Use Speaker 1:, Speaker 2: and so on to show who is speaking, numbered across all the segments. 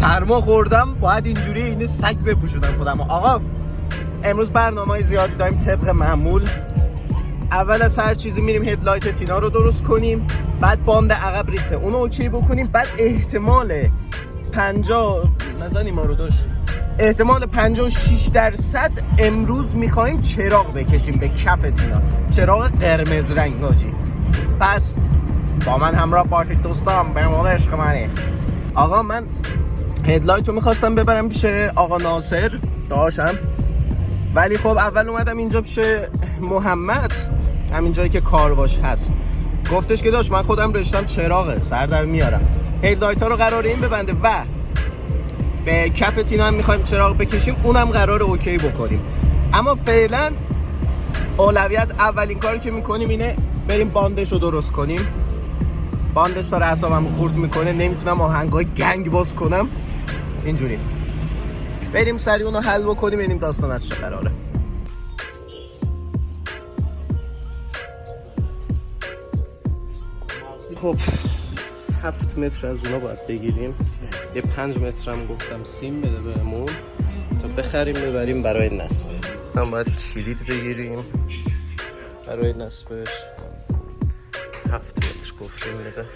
Speaker 1: سرما خوردم، باید اینجوری این سگ بپوشونم خودم. آقا امروز برنامه‌های زیادی داریم طبق معمول. اول از هر چیزی میریم هدلایت تینا رو درست کنیم، بعد باند عقب ریخته اونو اوکی بکنیم، بعد احتمال 50 نزنیم ما رو داشت، احتمال 56% امروز میخوایم چراغ بکشیم به کف تینا، چراغ قرمز رنگ آجی. پس با من همراه باشید دوستان، به مورد عشق منی. آقا من هدلایت رو میخواستم ببرم پیش آقا ناصر داشتم، ولی خب اول اومدم اینجا پیش محمد، همین جایی که کارواش هست، گفتش که داشت من خودم رشتم چراغه سر در میارم، هدلایت ها رو قراره این ببنده و به کف تینا هم میخوایم چراغ بکشیم، اونم قراره اوکی بکنیم. اما فعلا اولویت اولین کاری که میکنیم اینه بریم باندش رو درست کنیم. باندش داره اعصابمو خورد میکنه، نمیتونم آهنگای گنگ باز کنم. اینجوری بریم سریع اونو حل بکنیم، ببینیم داستان از چه قراره. خب 7 متر از اونا باید بگیریم، یه 5 متر هم گفتم سیم بده بهمون تا بخریم ببریم برای نصب. هم باید کلید بگیریم برای نصبش. 7 متر گفتیم بده.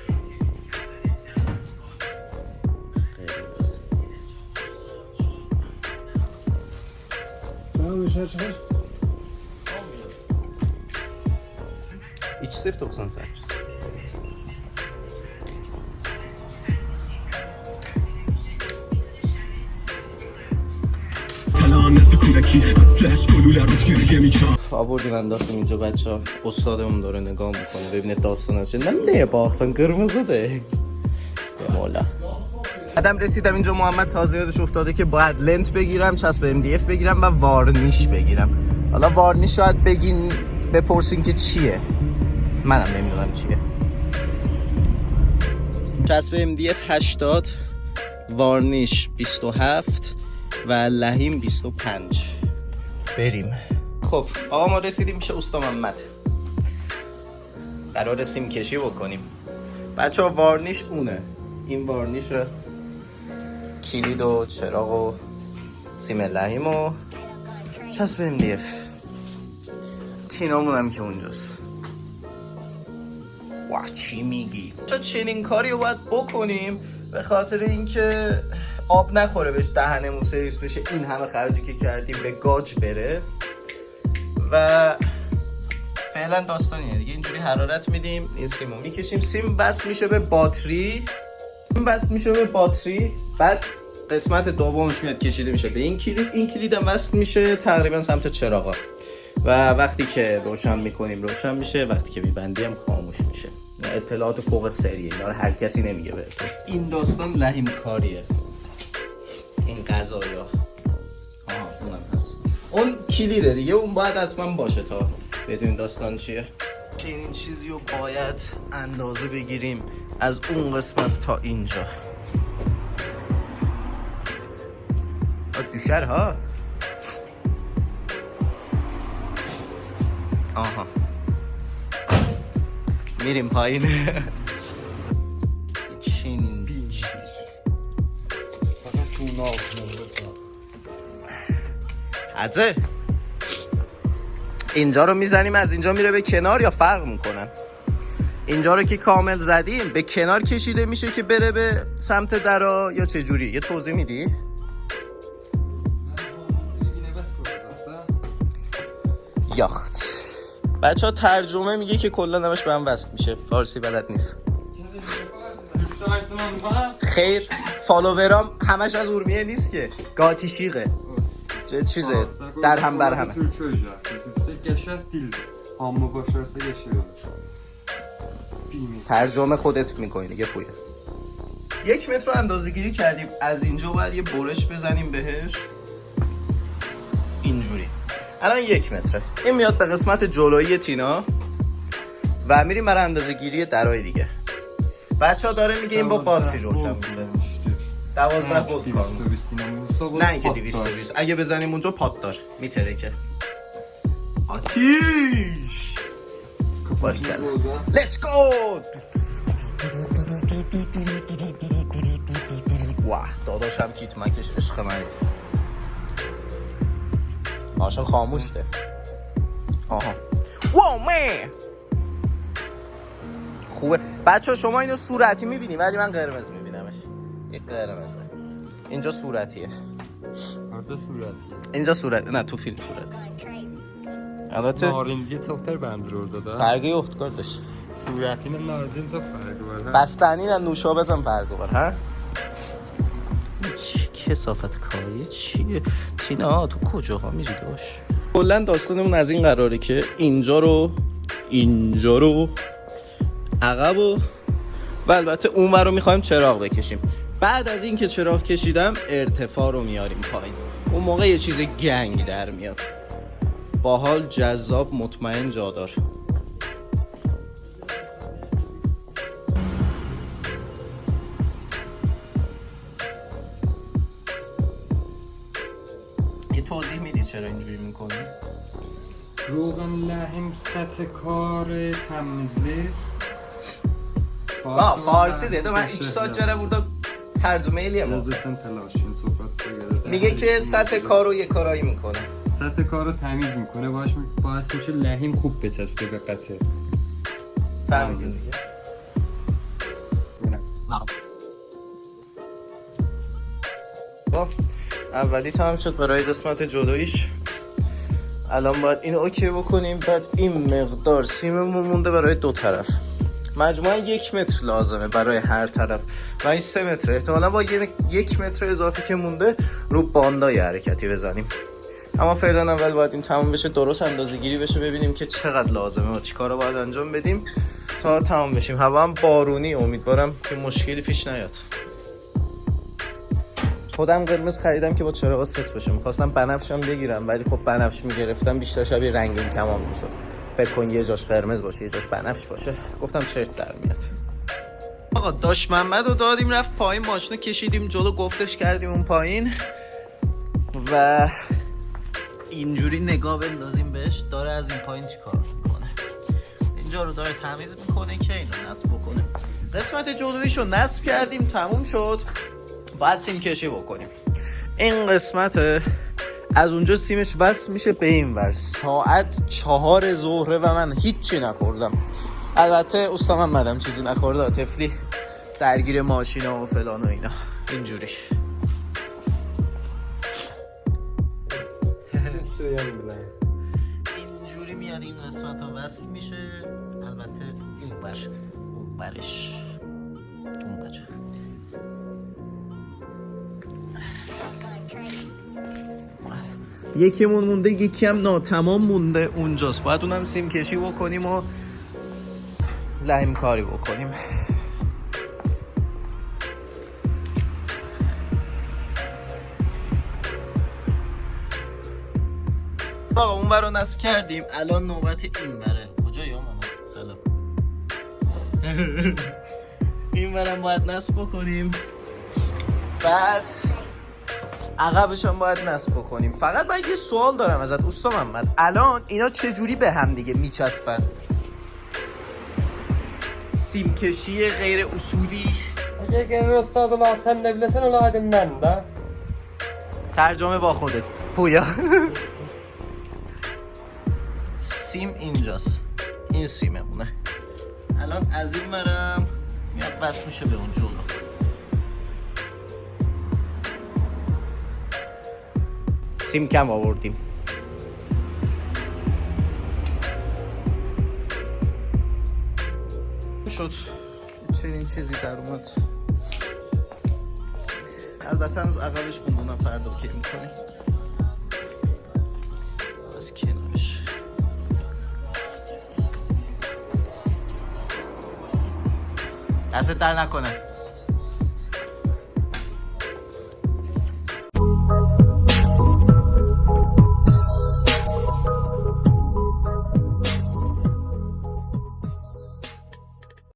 Speaker 1: İç sef 98. آوردیم انداختیم اینجا، بچه ها استادمون داره نگاه میکنه ببینه داستان از چه. نه باخسان قرمزه ده به مولا. بعدم رسیدم اینجا، محمد تازه یادش افتاده که باید لنت بگیرم، چسب MDF بگیرم و وارنیش بگیرم. حالا وارنیش شاید بگین بپرسین که چیه، منم نمیدونم چیه. چسب MDF 80، وارنیش 27 و لحیم 25. بریم. خب آقا ما رسیدیم پیش استا محمد، قرار سیم کشی بکنیم. بچه ها وارنیش اونه، این وارنیش کلید و چراغ و سیم لحیم و چسب MDF. تینامون هم که اونجاست. واه چی میگی؟ چنین کاری رو باید بکنیم به خاطر اینکه آب نخوره بهش، دهنمون سرویس بشه، این همه خرجی که کردیم به گاج بره. و فعلا داستانیه دیگه، اینجوری حرارت میدیم، این سیمو میکشیم، سیم وصل میشه به باتری، بعد قسمت دومش میاد کشیده میشه به این کلید، این کلید هم وصل میشه تقریبا سمت چراغا و وقتی که روشن میکنیم روشن میشه، وقتی که میبندیم خاموش میشه. اطلاعات فوق سریه، اینا رو هر کسی نمیگه بهتون. این داستان لحیم کاریه، این قضایا. اونم هست، اون کلیده دیگه، اون باید حتما باشه تا بدون داستان چیه. این چیزی رو باید اندازه بگیریم از اون قسمت تا اینجا. دوشر ها. آها میریم پایین. چنین چیزی فقط تو عجه. اینجا رو میزنیم، از اینجا میره به کنار یا فرق میکنن؟ اینجا رو که کامل زدیم به کنار کشیده میشه که بره به سمت درا یا چه جوری؟ یه توضیح میدی؟ یاخت. بچه ها ترجمه میگه که کلا نمش به هم وصل میشه، فارسی بلد نیست. خیر فالوورام همش از ارمیه نیست که گاتیشیقه چیزه در هم بر همه. ترجمه خودت میکنی دیگه پویه. 1 متر رو اندازه گیری کردیم، از اینجا باید یه برش بزنیم بهش اینجوری. الان 1 متره، این میاد به قسمت جلویی تینا و میریم برای اندازه گیری درای دیگه. بچه ها داره میگه این با باتری روشن میشه. 12 ولت کار میکنه، نه اینکه 220. اگه بزنیم اونجا پات دار میترکه. آتیش باریکلا، لیتس گو. واه داداشم تیتمکش عشق منه. ماشین خاموش ده. آها واو می خوبه بچه. شما اینو صورتی میبینی ولی من قرمز میبینمش. یک قرمزه اینجا صورتیه. اینجا صورت نه تو فیلم صورتی. البته
Speaker 2: نارنجی çoxtar bəndir orada da.
Speaker 1: Fərqi yoxdur qardaş.
Speaker 2: Surəti ilə narincin çox fərqi var.
Speaker 1: بستنی ilə نوشابه هم فرقی var ها. چی کثافت کاری چیه تینا تو کجاها میری داش؟ کلا داستانمون از این قراره که اینجا رو عقب و البته اونور رو میخوایم چراغ بکشیم. بعد از این که چراغ کشیدم ارتفاع رو میاریم پایین. اون موقع یه چیز گنگ در میاد. باحال جذاب مطمئن جادار. یه توضیح میدید چرا اینجوری میکنی؟
Speaker 2: روغن لحم سطح کار təmizlik.
Speaker 1: فارسی ده من 2 saat جره burada ترجمه eləyəm.
Speaker 2: Yazırsan təlaşın söhbətə görə.
Speaker 1: میگه که سطح کار رو یه کارایی میکنه.
Speaker 2: سطح کار رو تمیز میکنه. باعث میشه لحم خوب بچسبه به قطعه.
Speaker 1: فهمیدین دیگه؟ اولی تمام شد برای قسمت جلویش. الان باید اینو اوکی بکنیم. بعد این مقدار سیممون مونده برای 2 طرف. مجموعاً 1 متر لازمه برای هر طرف و این 3 متر. احتمالا با 1 متر اضافی که مونده رو باندای حرکتی بزنیم. اما فعلا اول باید این تمام بشه، درست اندازه گیری بشه، ببینیم که چقدر لازمه و چیکارا باید انجام بدیم تا تمام بشیم. هوا هم بارونی، امیدوارم که مشکلی پیش نیاد. خودم قرمز خریدم که با چراغ ست بشه. می‌خواستم بنفشم بگیرم ولی خب بنفش می‌گرفتم بیشتر شبیه رنگین کمان می‌شد. فکر کن یه جاش قرمز باشه یه جاش بنفش باشه. گفتم چرت در میاد. آقا داش محمد رو دادیم رفت پایین، ماشینو کشیدیم جلو، گفتش کردیم اون پایین و اینجوری نگاه بندازیم بهش داره از این پایین چیکار میکنه. اینجا رو داره تمیز میکنه که اینو نصب بکنه. قسمت جلویشو نصب کردیم تموم شد. باید سیم کشی بکنیم. این قسمت از اونجا سیمش وصل میشه به این ور. ساعت 4 ظهره و من هیچی نخوردم. البته استا محمدم چیزی نخورده، طفلی درگیر ماشینا و فلان و اینا اینجوری. اینجوری میاد این قسمت ها وصل میشه. البته اون برش اون بر یکیمون مونده، یکی هم ناتمام مونده اونجاست. باید اونم سیم کشی بکنیم و لحم کاری بکنیم. آقا اون بر رو نصب کردیم. الان نوبت این بره. کجایی ماما؟ سلام. این برم باید نصب بکنیم. بعد عقبش هم باید نصب بکنیم. فقط باید یه سوال دارم ازت استا محمد. الان اینا چجوری به هم دیگه میچسبن؟ سیم کشی غیر اصولی.
Speaker 2: اگه گرر استاد sen de bilesen onu aydın ben de.
Speaker 1: ترجمه با خودت پویا. سیم اینجاست. این سیممونه. الان از این برم میاد وصل میشه به اون جلو. سیم کم آوردیم. شد چنین چیزی در اومد. البته هنوز عقبش بوندونم فردا که میکنیم. از کنارش دست در نکنه.